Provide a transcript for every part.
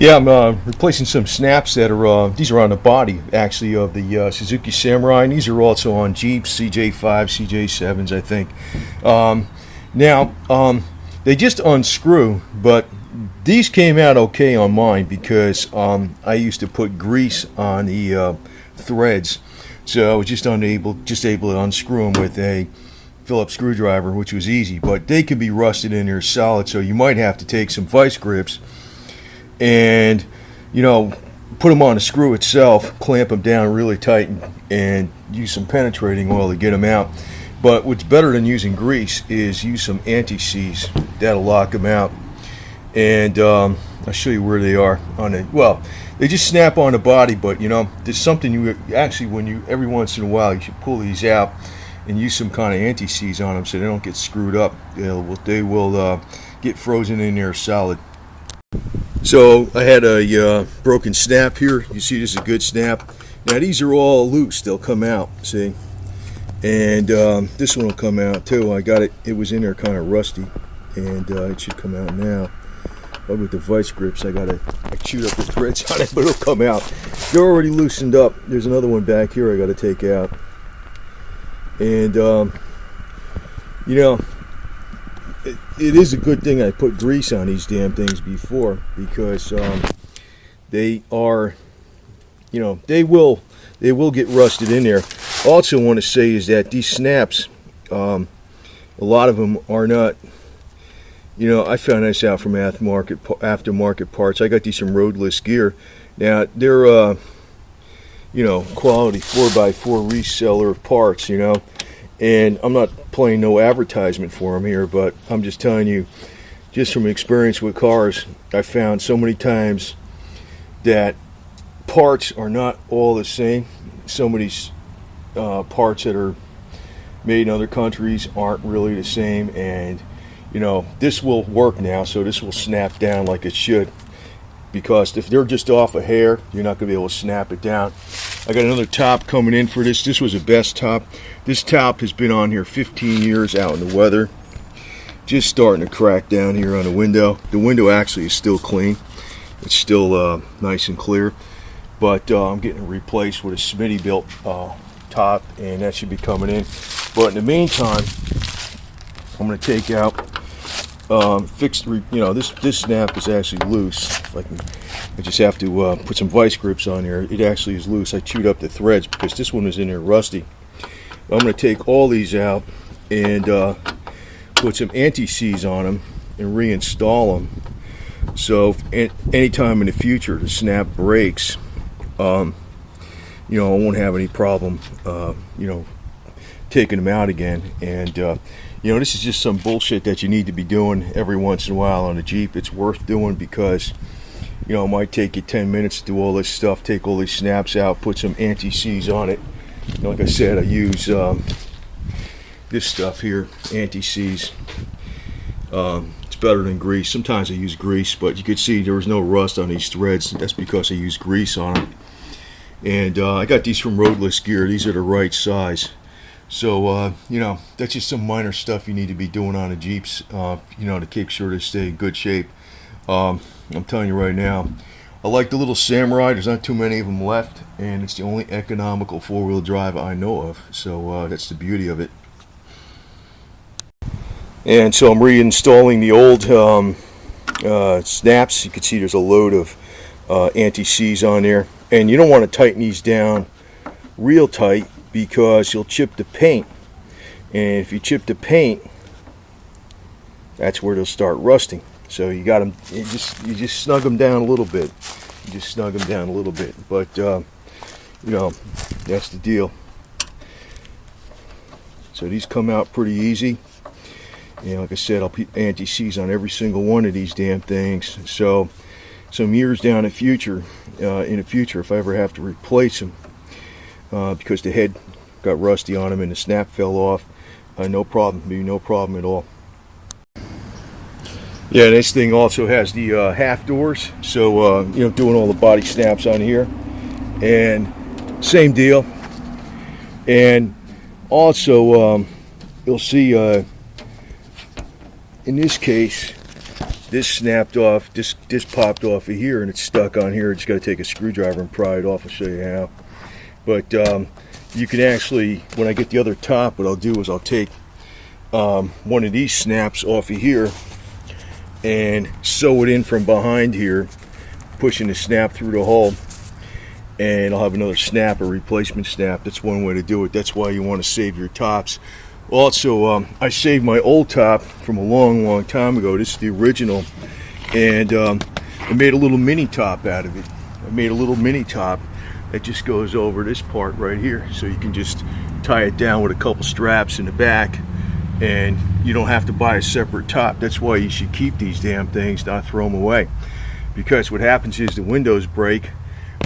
Yeah, I'm replacing some snaps that are, these are on the body actually of the Suzuki Samurai, and these are also on Jeeps, CJ5, CJ7s, I think. Now, they just unscrew, but these came out okay on mine because I used to put grease on the threads, so I was just able to unscrew them with a Phillips screwdriver, which was easy. But they can be rusted in there solid, so you might have to take some vice grips and, you know, put them on the screw itself, clamp them down really tight, and use some penetrating oil to get them out. But what's better than using grease is use some anti-seize. That'll lock them out. And I'll show you where they are on it. Well, they just snap on the body, but you know, there's something you actually, when you every once in a while, you should pull these out and use some kind of anti-seize on them so they don't get screwed up. They will get frozen in there solid. So I had a broken snap here. You see, this is a good snap. Now these are all loose. They'll come out. See, and this one will come out too. I got it. It was in there kind of rusty, and it should come out now. But with the vice grips, I chewed up the threads on it, but it'll come out. They're already loosened up. There's another one back here I got to take out, and you know, it is a good thing I put grease on these damn things before, because they are, you know, they will get rusted in there. Also want to say is that these snaps, a lot of them are not, you know, I found this out from aftermarket parts. I got these from Roadless Gear. Now they're you know, quality 4x4 reseller of parts, you know, and I'm not playing no advertisement for them here, but I'm just telling you, just from experience with cars, I found so many times that parts are not all the same. Some of these parts that are made in other countries aren't really the same, and you know, this will work now, so this will snap down like it should, because if they're just off a hair, you're not going to be able to snap it down. I got another top coming in for this. This was a best top. This top has been on here 15 years out in the weather. Just starting to crack down here on the window. The window actually is still clean. It's still nice and clear. But I'm getting it replaced with a Smitty built top, and that should be coming in. But in the meantime, I'm going to take out, you know, this snap is actually loose. I just have to put some vice grips on there. It actually is loose. I chewed up the threads because this one was in there rusty. I'm going to take all these out and put some anti-seize on them and reinstall them. So if anytime in the future the snap breaks, you know, I won't have any problem, you know, taking them out again. And you know, this is just some bullshit that you need to be doing every once in a while on a Jeep. It's worth doing because, you know, it might take you 10 minutes to do all this stuff, take all these snaps out, put some anti-seize on it. Like I said, I use this stuff here, anti-seize. It's better than grease. Sometimes I use grease, but you can see there was no rust on these threads. That's because I use grease on them. And I got these from Roadless Gear. These are the right size. So, you know, that's just some minor stuff you need to be doing on the Jeeps, you know, to keep sure to stay in good shape. I'm telling you right now, I like the little Samurai. There's not too many of them left, and it's the only economical four-wheel drive I know of. So that's the beauty of it. And so I'm reinstalling the old snaps. You can see there's a load of anti-seize on there. And you don't want to tighten these down real tight, because you'll chip the paint, and if you chip the paint, that's where they'll start rusting. So you got them, you just snug them down a little bit. You just snug them down a little bit, but you know, that's the deal. So these come out pretty easy, and like I said, I'll put anti-seize on every single one of these damn things. So some years down in the future, if I ever have to replace them, because the head got rusty on them and the snap fell off, no problem, no problem at all. Yeah, this thing also has the half doors, so you know, doing all the body snaps on here, and same deal. And also you'll see in this case this snapped off, this popped off of here, and it's stuck on here. Just got to take a screwdriver and pry it off. I'll show you how. But you can actually, when I get the other top, what I'll do is I'll take one of these snaps off of here and sew it in from behind here, pushing the snap through the hole, and I'll have another snap, a replacement snap. That's one way to do it. That's why you want to save your tops. Also, I saved my old top from a long time ago. This is the original, and I made a little mini top out of it. I made a little mini top that just goes over this part right here, so you can just tie it down with a couple straps in the back, and you don't have to buy a separate top. That's why you should keep these damn things, not throw them away, because what happens is the windows break,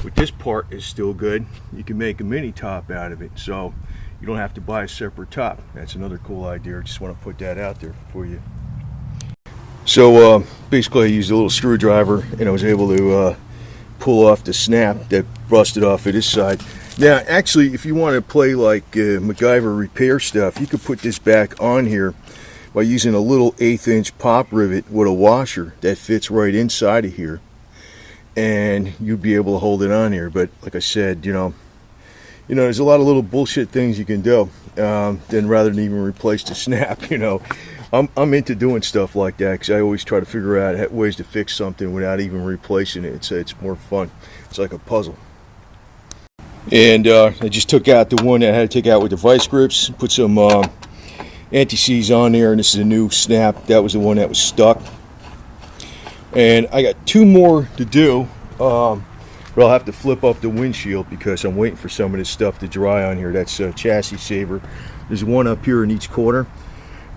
but this part is still good. You can make a mini top out of it, so you don't have to buy a separate top. That's another cool idea. I just want to put that out there for you. So basically I used a little screwdriver, and I was able to pull off the snap that busted off of this side. Now actually, if you want to play like MacGyver repair stuff, you could put this back on here by using a little 1/8 inch pop rivet with a washer that fits right inside of here, and you'd be able to hold it on here. But like I said, you know, there's a lot of little bullshit things you can do, then rather than even replace the snap. You know, I'm into doing stuff like that because I always try to figure out ways to fix something without even replacing it. It's more fun. It's like a puzzle. And I just took out the one that I had to take out with the vice grips, put some anti-seize on there, and this is a new snap. That was the one that was stuck. And I got 2 more to do. But I'll have to flip up the windshield because I'm waiting for some of this stuff to dry on here. That's chassis saver. There's one up here in each corner.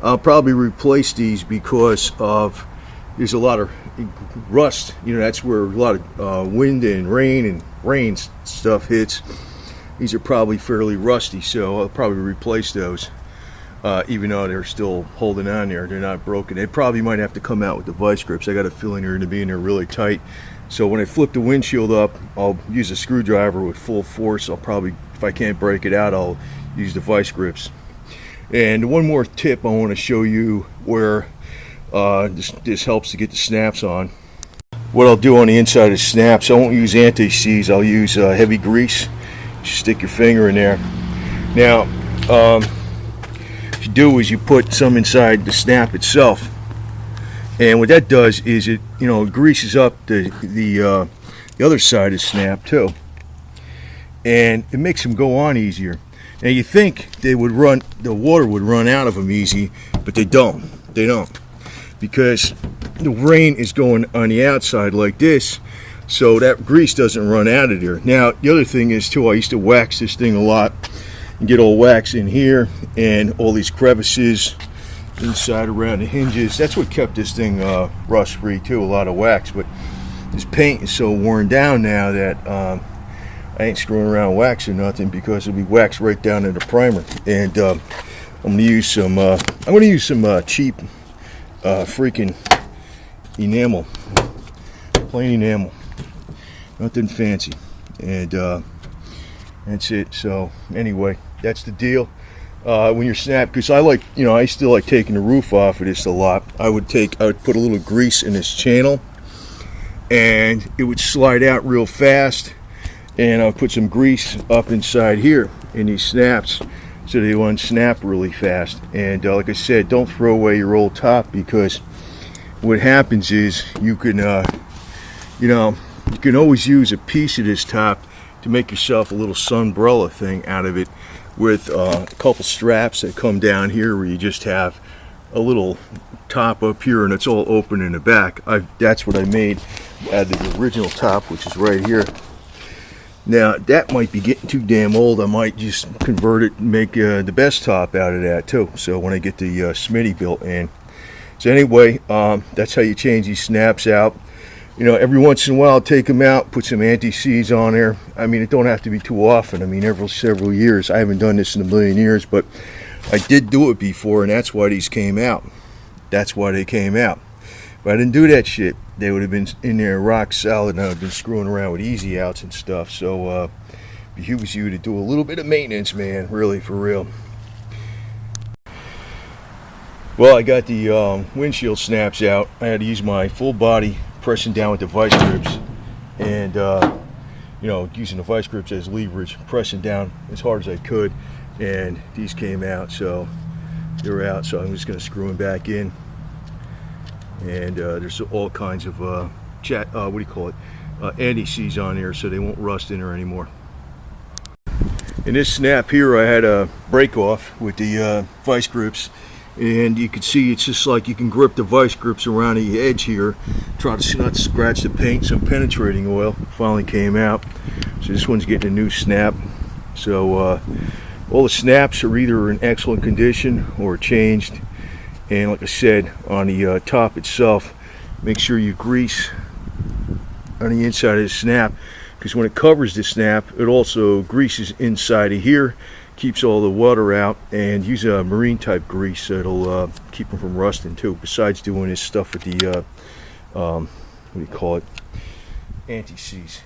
I'll probably replace these because there's a lot of rust. You know, that's where a lot of wind and rain stuff hits. These are probably fairly rusty, so I'll probably replace those. Even though they're still holding on there, they're not broken. They probably might have to come out with the vice grips. I got a feeling they're going to be in there really tight. So when I flip the windshield up, I'll use a screwdriver with full force. I'll probably, if I can't break it out, I'll use the vice grips. And one more tip I want to show you where this helps to get the snaps on. What I'll do on the inside of the snaps, I won't use anti-seize. I'll use heavy grease. Just stick your finger in there. Now, what you do is you put some inside the snap itself. And what that does is it, greases up the other side of the snap too, and it makes them go on easier. Now you think the water would run out of them easy, but they don't. They don't, because the rain is going on the outside like this, so that grease doesn't run out of there. Now the other thing is too, I used to wax this thing a lot and get all wax in here and all these crevices inside around the hinges. That's what kept this thing rust free too, a lot of wax. But this paint is so worn down now that I ain't screwing around wax or nothing, because it'll be waxed right down in the primer. And I'm going to use some cheap freaking enamel, plain enamel, nothing fancy. And that's it. So anyway, that's the deal. When you're snap, because I still like taking the roof off of this a lot. I would put a little grease in this channel, and it would slide out real fast, and I'll put some grease up inside here in these snaps so they unsnap really fast. And like I said, don't throw away your old top, because what happens is you can always use a piece of this top to make yourself a little sunbrella thing out of it, with a couple straps that come down here, where you just have a little top up here and it's all open in the back. That's what I made out of the original top, which is right here. Now that might be getting too damn old. I might just convert it and make the best top out of that too, so when I get the Smitty built in. So anyway, that's how you change these snaps out. Every once in a while, take them out, put some anti-seize on there. I mean, it don't have to be too often. I mean, every several years. I haven't done this in a million years, but I did do it before, and that's why these came out. That's why they came out. If I didn't do that shit, they would have been in there rock solid, and I would have been screwing around with easy outs and stuff. So it behooves you to do a little bit of maintenance, man, really, for real. Well, I got the windshield snaps out. I had to use my full body pressing down with the vice grips, and you know, using the vice grips as leverage, pressing down as hard as I could, and these came out, so they're out. So I'm just going to screw them back in, and there's all kinds of what do you call it, anti-seize on there, so they won't rust in there anymore. In this snap here, I had a break off with the vice grips, and you can see it's just like you can grip the vice grips around the edge here, try to not scratch the paint. Some penetrating oil finally came out, so this one's getting a new snap. So all the snaps are either in excellent condition or changed, and like I said, on the top itself, make sure you grease on the inside of the snap, because when it covers the snap, it also greases inside of here, keeps all the water out, and use a marine type grease, so it'll keep them from rusting too, besides doing this stuff with the what do you call it, anti-seize.